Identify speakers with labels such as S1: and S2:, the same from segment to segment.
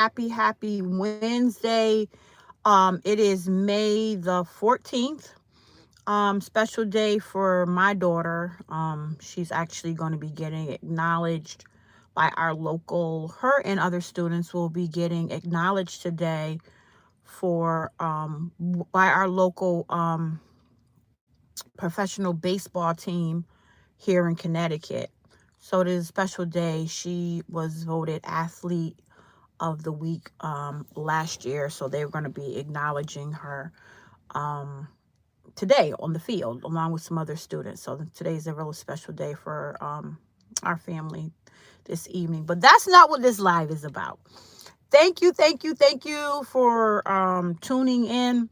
S1: happy Wednesday. It is May the 14th. Special day for my daughter. She's actually going to be getting acknowledged by our local, her and other students will be getting acknowledged today for by our local professional baseball team here in Connecticut. So it is a special day. She was voted athlete of the week last year, so they're going to be acknowledging her today on the field along with some other students. So today is a really special day for our family this evening. But that's not what this live is about. Thank you for tuning in.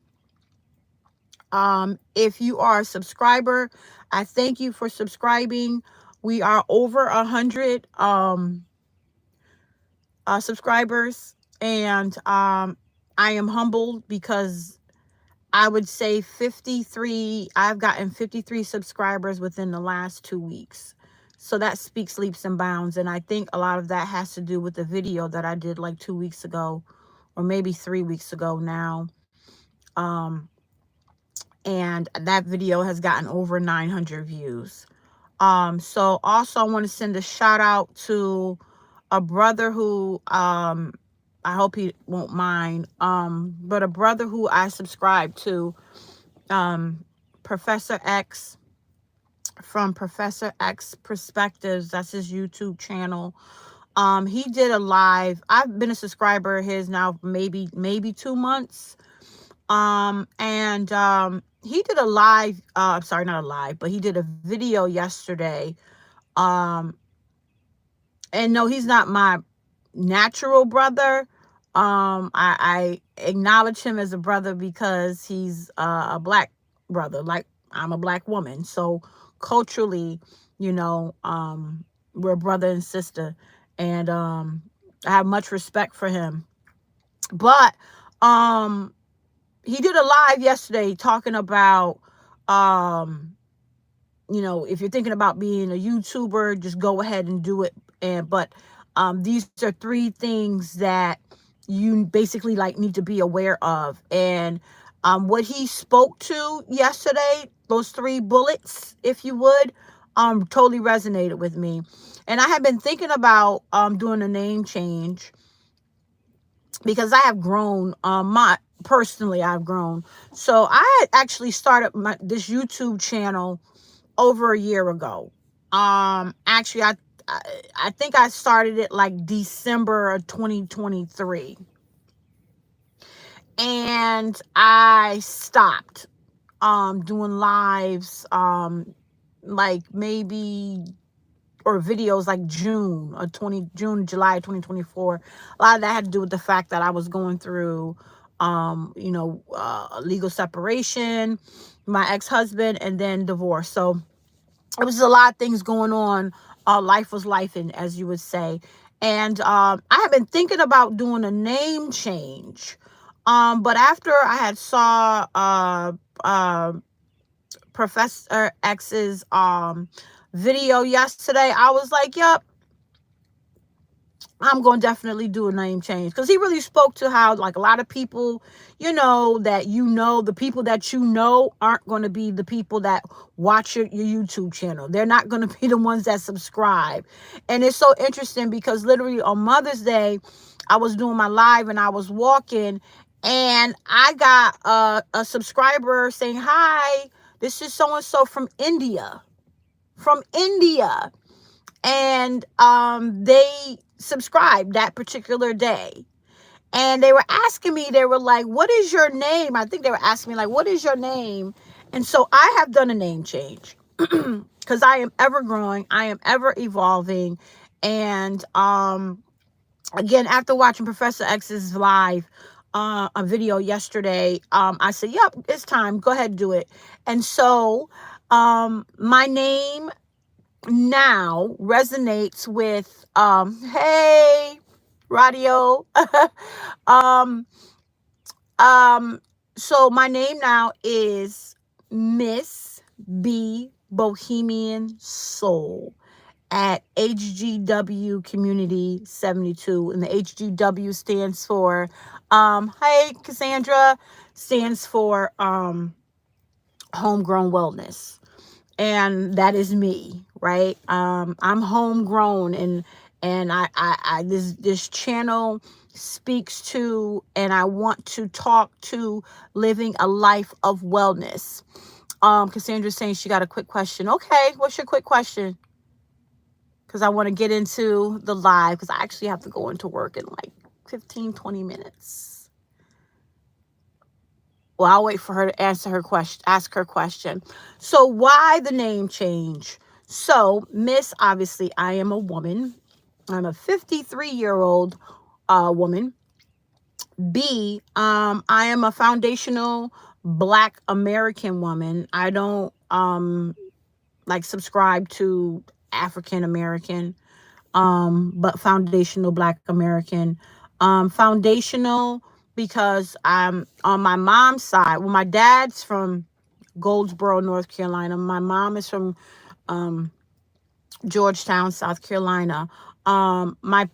S1: If you are a subscriber, I thank you for subscribing. We are over 100 subscribers, and I am humbled because I would say 53, I've gotten 53 subscribers within the last 2 weeks. So that speaks leaps and bounds. And I think a lot of that has to do with the video that I did like 2 weeks ago, or maybe 3 weeks ago now. And that video has gotten over 900 views. So also I want to send a shout out to a brother who, I hope he won't mind, but a brother who I subscribe to, Professor X, from Professor X Perspectives. That's his YouTube channel. He did a live. I've been a subscriber of his now maybe 2 months. He did a live, sorry, not a live, but he did a video yesterday. And no, he's not my natural brother. I acknowledge him as a brother because he's a black brother, like I'm a black woman. So culturally, we're brother and sister, and I have much respect for him. But he did a live yesterday talking about if you're thinking about being a YouTuber, just go ahead and do it. But these are 3 things that you basically like need to be aware of. And what he spoke to yesterday, those 3 bullets, if you would, totally resonated with me. And I have been thinking about doing a name change because I have grown. Personally, I've grown. So I had actually started this YouTube channel over a year ago. Actually, I think I started it like December of 2023. And I stopped doing lives like maybe, or videos like July 2024. A lot of that had to do with the fact that I was going through legal separation, my ex-husband, and then divorce. So it was a lot of things going on. Life was life, and as you would say. And I have been thinking about doing a name change. But after I had saw Professor X's video yesterday, I was like, yep, I'm going to definitely do a name change, because he really spoke to how, like, a lot of people, the people that aren't going to be the people that watch your YouTube channel. They're not going to be the ones that subscribe. And it's so interesting because literally on Mother's Day, I was doing my live and I was walking, and I got a subscriber saying, hi, this is so-and-so from India. And they subscribed that particular day. And they were asking me, they were like, what is your name? I think they were asking me, like, what is your name? And so I have done a name change because I am ever growing. I am ever evolving. And again, after watching Professor X's live, a video yesterday, I said, yep, it's time. Go ahead and do it. And so my name now resonates with hey, radio. So my name now is Miss B Bohemian Soul. at HGW Community 72. And the HGW stands for, hey, Cassandra, stands for Homegrown Wellness. And that is me, right? I'm homegrown, and I this channel speaks to, and I want to talk to living a life of wellness. Cassandra's saying she got a quick question. Okay, what's your quick question? Because I want to get into the live, because I actually have to go into work in like 15-20 minutes. Well, I'll wait for her to answer her question, ask her question. So why the name change? So, Miss, obviously, I am a woman. I'm a 53-year-old woman. B, I am a foundational Black American woman. I don't like subscribe to African American, but foundational Black American. Foundational because I'm on my mom's side. Well, my dad's from Goldsboro, North Carolina. My mom is from Georgetown, South Carolina. My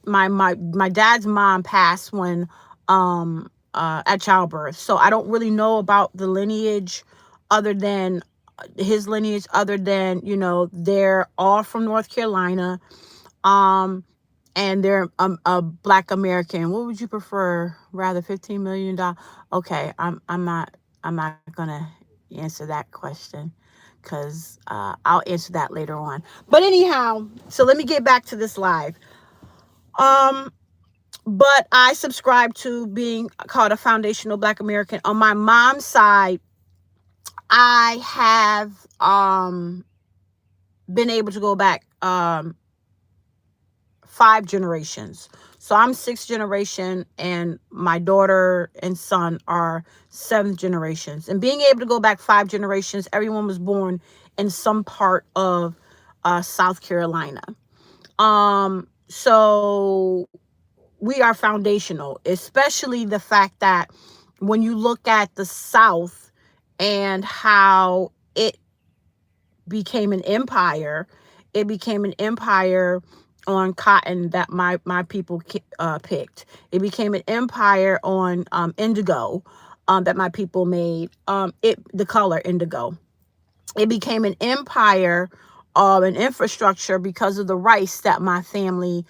S1: dad's mom passed when at childbirth, so I don't really know about the lineage, other than his lineage, other than, you know, they're all from North Carolina. And they're a Black American. What would you prefer? Rather $15 million? Okay, I'm not gonna answer that question, because I'll answer that later on. But anyhow, so let me get back to this live. But I subscribe to being called a foundational Black American. On my mom's side, I have been able to go back 5 generations. So I'm 6th generation, and my daughter and son are 7th generations. And being able to go back 5 generations, everyone was born in some part of South Carolina. So we are foundational, especially the fact that when you look at the South and how it became an empire, it became an empire on cotton that my people picked. It became an empire on indigo that my people made. The color indigo. It became an empire of an infrastructure because of the rice that my family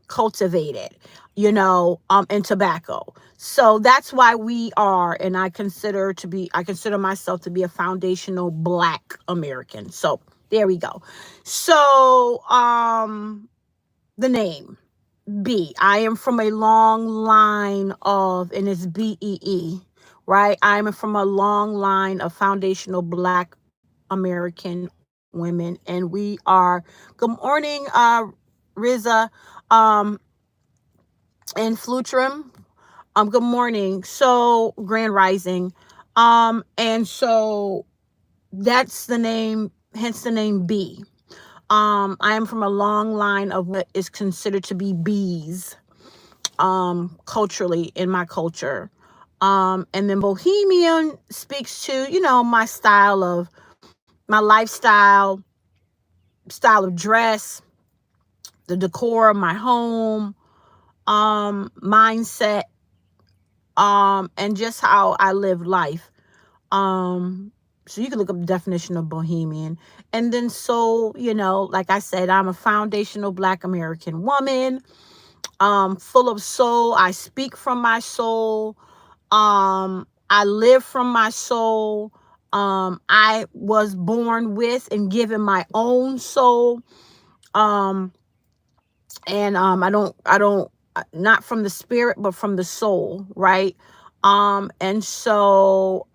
S1: cultivated, and tobacco. So that's why we are, and I consider myself to be a foundational Black American. So there we go. So the name B, I am from a long line of, and it's BEE, right? I'm from a long line of foundational Black American women, and we are. Good morning, Riza, um, and Flutrim. Good morning. So Grand Rising, and so that's the name. Hence the name B. I am from a long line of what is considered to be bees, culturally in my culture. And then Bohemian speaks to, my my lifestyle, style of dress, the decor of my home, mindset, and just how I live life. So you can look up the definition of Bohemian. And then, so, like I said, I'm a foundational Black American woman, full of soul. I speak from my soul. I live from my soul. I was born with and given my own soul. And I don't not from the spirit, but from the soul, right? And so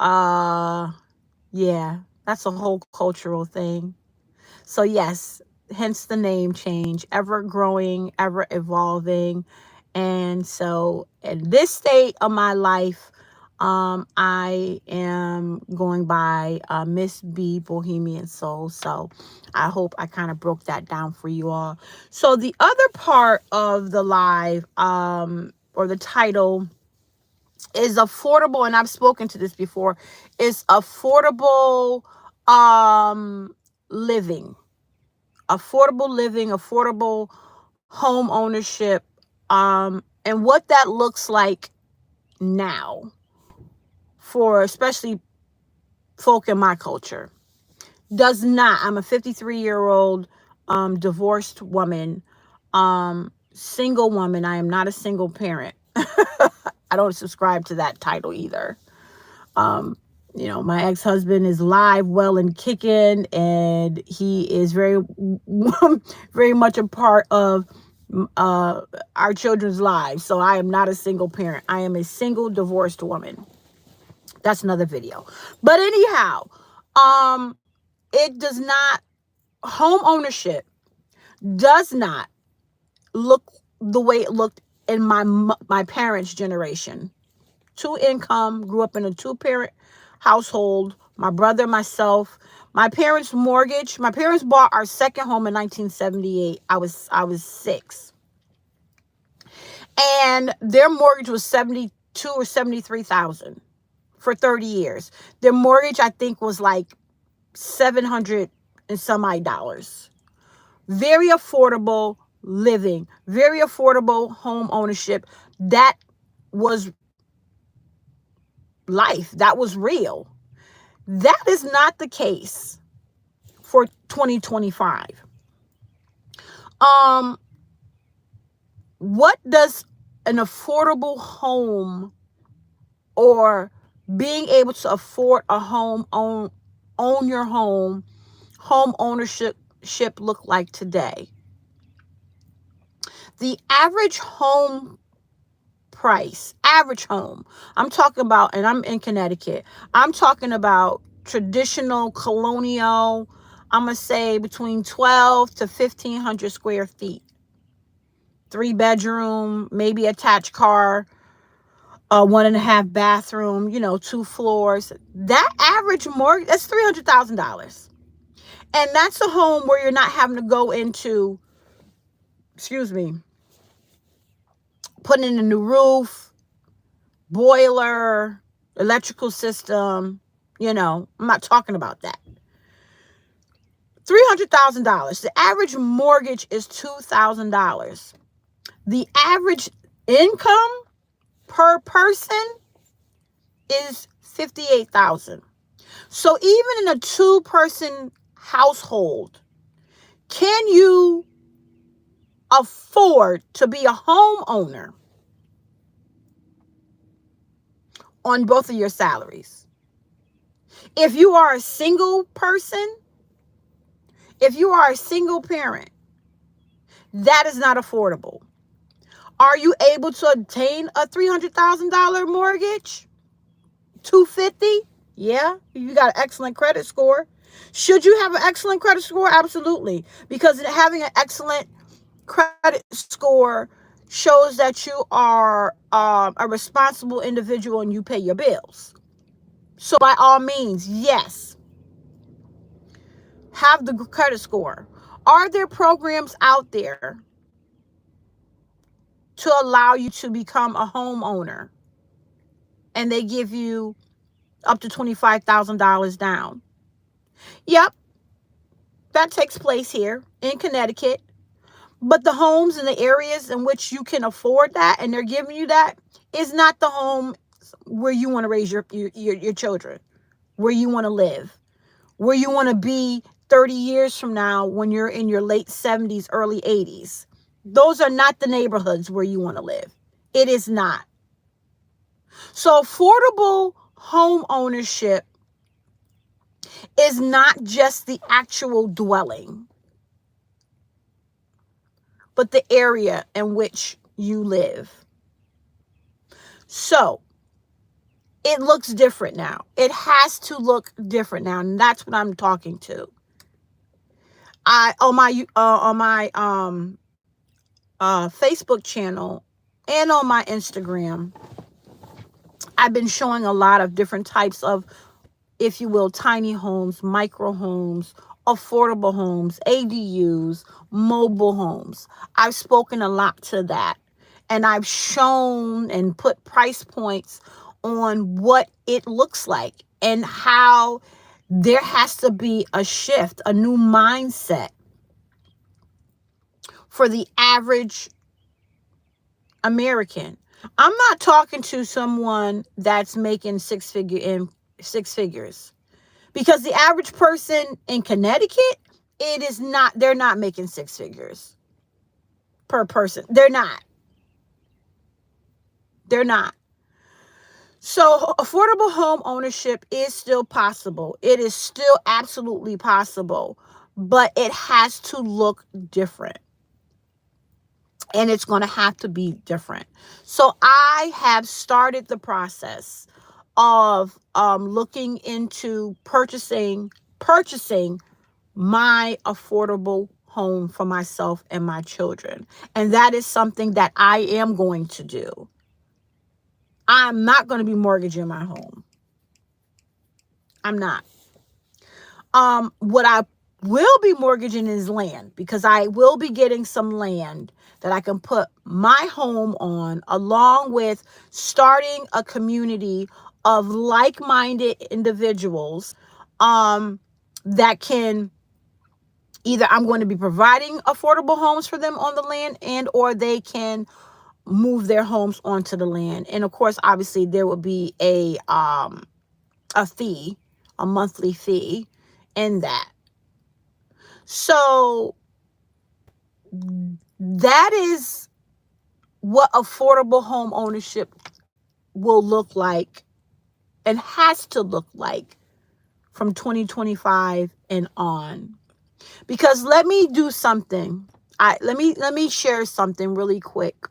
S1: yeah, that's a whole cultural thing. So yes, hence the name change, ever growing, ever evolving. And so at this state of my life, I am going by Miss B Bohemian Soul. So I hope I kind of broke that down for you all. So the other part of the live, or the title, is affordable, and I've spoken to this before, is affordable living. Living. affordable living, affordable home ownership, and what that looks like now for especially folk in my culture. Does not. I'm a 53-year-old divorced woman, single woman. I am not a single parent. I don't subscribe to that title either. Um, my ex-husband is live, well, and kicking, and he is very, very much a part of our children's lives. So I am not a single parent. I am a single divorced woman. That's another video. But anyhow, it does not, home ownership does not look the way it looked in my parents' generation. 2 income, grew up in a 2-parent household. My brother, myself, my parents bought our second home in 1978. I was 6. And their mortgage was 72 or 73,000 for 30 years. Their mortgage, I think, was like 700 and some odd dollars. Very affordable living, very affordable home ownership. That was life. That was real. That is not the case for 2025. What does an affordable home, or being able to afford a home, own your home ownership look like today? The average home price, average home, I'm talking about, and I'm in Connecticut, I'm talking about traditional colonial, I'm going to say between 12 to 1,500 square feet. 3-bedroom, maybe attached car, 1.5 bathroom, 2 floors. That average mortgage, that's $300,000. And that's a home where you're not having to go into, putting in a new roof, boiler, electrical system. I'm not talking about that. $300,000. The average mortgage is $2,000. The average income per person is $58,000. So even in a 2-person household, can you afford to be a homeowner on both of your salaries? If you are a single person, if you are a single parent, that is not affordable. Are you able to obtain a $300,000 mortgage? $250,000? Yeah, you got an excellent credit score. Should you have an excellent credit score? Absolutely. Because having an excellent credit score shows that you are a responsible individual and you pay your bills. So by all means, yes, have the credit score. Are there programs out there to allow you to become a homeowner, and they give you up to $25,000 down? Yep, that takes place here in Connecticut. But the homes in the areas in which you can afford that and they're giving you that is not the home where you want to raise your children, where you want to live, where you want to be 30 years from now when you're in your late 70s, early 80s. Those are not the neighborhoods where you want to live. It is not. So affordable home ownership is not just the actual dwelling, but the area in which you live. So it looks different now. It has to look different now, and that's what I'm talking to. On my Facebook channel and on my Instagram, I've been showing a lot of different types of, if you will, tiny homes, micro homes, affordable homes, ADUs, mobile homes. I've spoken a lot to that, and I've shown and put price points on what it looks like and how there has to be a shift, a new mindset for the average American. I'm not talking to someone that's making six figures, because the average person in Connecticut, they're not making six figures per person. They're not. They're not. So affordable home ownership is still possible. It is still absolutely possible, but it has to look different. And it's going to have to be different. So I have started the process of looking into purchasing my affordable home for myself and my children. And that is something that I am going to do. I'm not going to be mortgaging my home. I'm not. What I will be mortgaging is land, because I will be getting some land that I can put my home on, along with starting a community of like-minded individuals that can either, I'm going to be providing affordable homes for them on the land, and or they can move their homes onto the land. And of course, obviously, there will be a fee, a monthly fee in that. So that is what affordable home ownership will look like, and has to look like, from 2025 and on. Because let me do something. Let me share something really quick.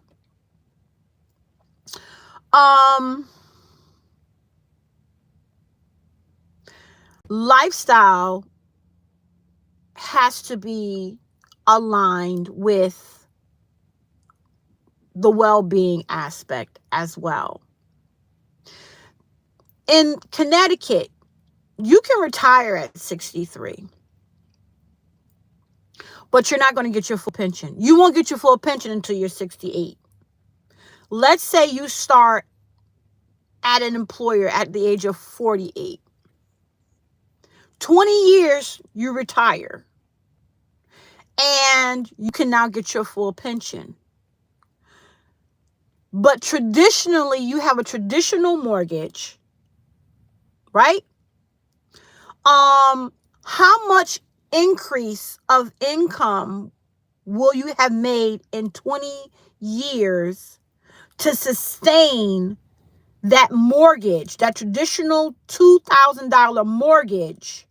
S1: Lifestyle has to be aligned with the well-being aspect as well. In Connecticut, you can retire at 63, but you're not going to get your full pension. You won't get your full pension until you're 68. Let's say you start at an employer at the age of 48. 20 years, you retire, and you can now get your full pension. But traditionally, you have a traditional mortgage, right? How much increase of income will you have made in 20 years to sustain that mortgage, that traditional $2,000 mortgage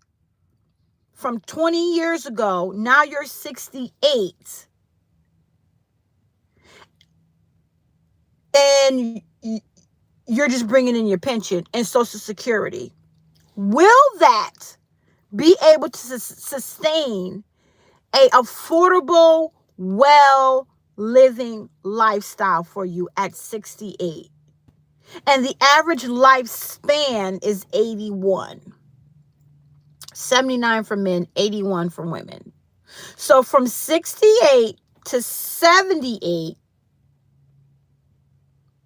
S1: from 20 years ago? Now you're 68. And you're just bringing in your pension and Social Security. Will that be able to sustain a affordable, well-living lifestyle for you at 68? And the average lifespan is 81. 79 for men, 81 for women. So from 68 to 78,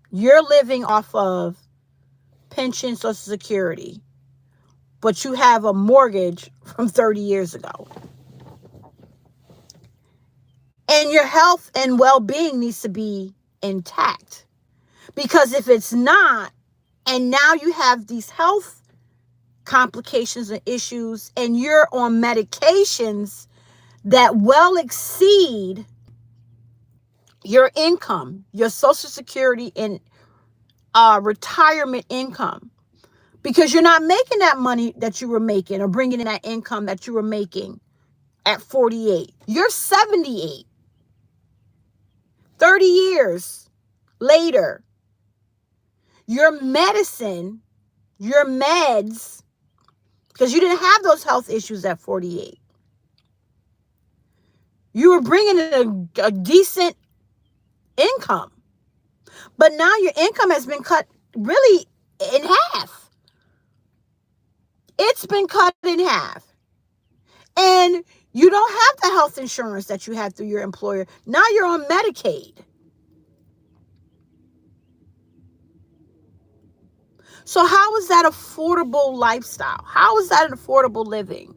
S1: you're living off of pension, Social Security, but you have a mortgage from 30 years ago. And your health and well-being needs to be intact. Because if it's not, and now you have these health complications and issues, and you're on medications that well exceed your income, your Social Security and retirement income, because you're not making that money that you were making, or bringing in that income that you were making at 48. You're 78. 30 years later, your medicine, your meds, because you didn't have those health issues at 48. You were bringing in a decent income. But now your income has been cut really in half. It's been cut in half. And you don't have the health insurance that you had through your employer. Now you're on Medicaid. So how is that affordable lifestyle? How is that an affordable living?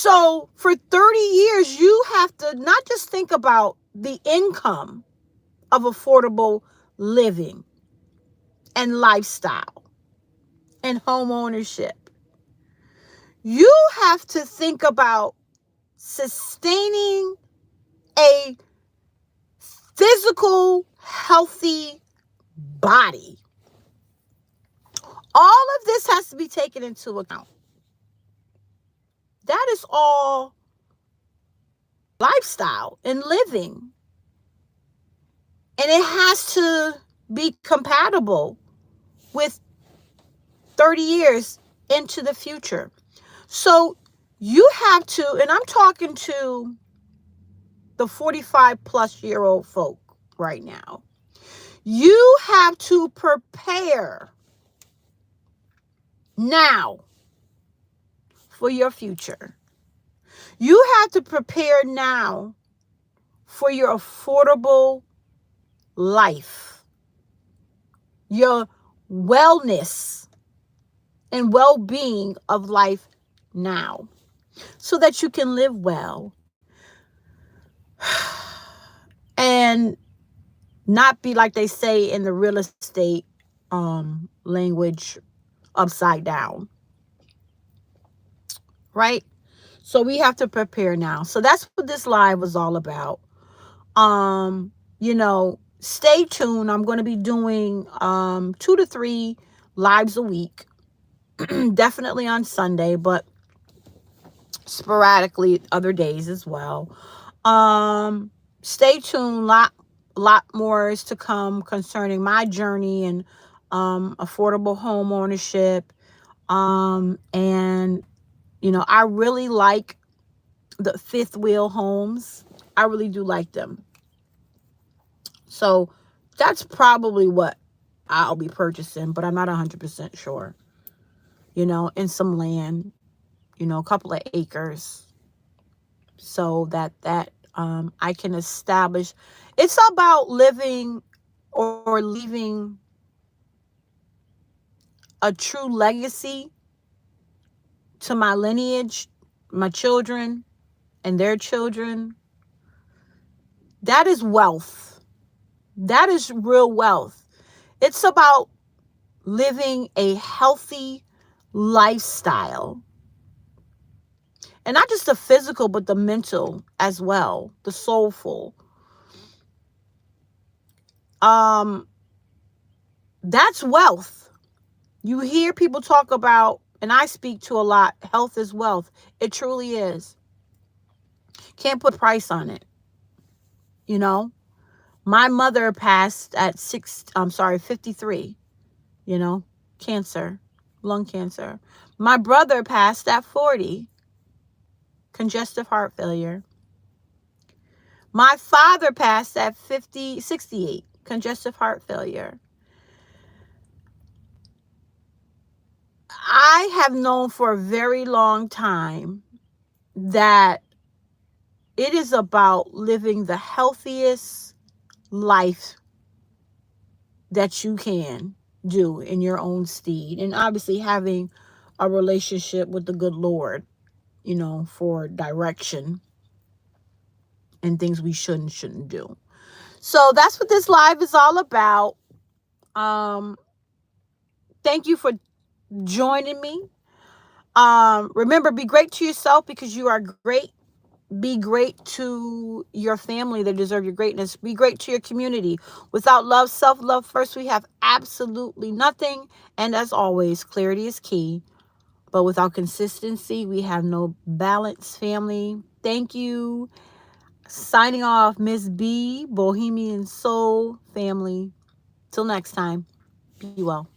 S1: So for 30 years, you have to not just think about the income of affordable living and lifestyle and home ownership. You have to think about sustaining a physical, healthy body. All of this has to be taken into account. That is all lifestyle and living. And it has to be compatible with 30 years into the future. So you have to, and I'm talking to the 45 plus year old folk right now. You have to prepare now for your future. You have to prepare now for your affordable life, your wellness and well-being of life now, so that you can live well and not be, like they say in the real estate language, upside down, right? So we have to prepare now. So that's what this live was all about. Stay tuned. I'm going to be doing 2 to 3 lives a week. Definitely on Sunday, but sporadically other days as well. Stay tuned. Lot more is to come concerning my journey and affordable home ownership. And I really like the fifth wheel homes. I really do like them. So that's probably what I'll be purchasing, but I'm not 100% sure. In some land, a couple of acres, so that I can establish. It's about living or leaving a true legacy to my lineage, my children and their children. That is wealth. That is real wealth. It's about living a healthy lifestyle. And not just the physical, but the mental as well, the soulful. That's wealth. You hear people talk about, and I speak to a lot, health is wealth. It truly is. Can't put price on it. My mother passed at 53, cancer, lung cancer. My brother passed at 40, congestive heart failure. My father passed at 68, congestive heart failure. I have known for a very long time that it is about living the healthiest life that you can do in your own steed. And obviously having a relationship with the good Lord, for direction and things we shouldn't do. So that's what this live is all about. Thank you for joining me. Remember, be great to yourself because you are great. Be great to your family. They deserve your greatness. Be great to your community. Without love, self-love first, we have absolutely nothing. And as always, clarity is key. But without consistency, we have no balance, family. Thank you. Signing off, Miss B, Bohemian Soul family. Till next time, be well.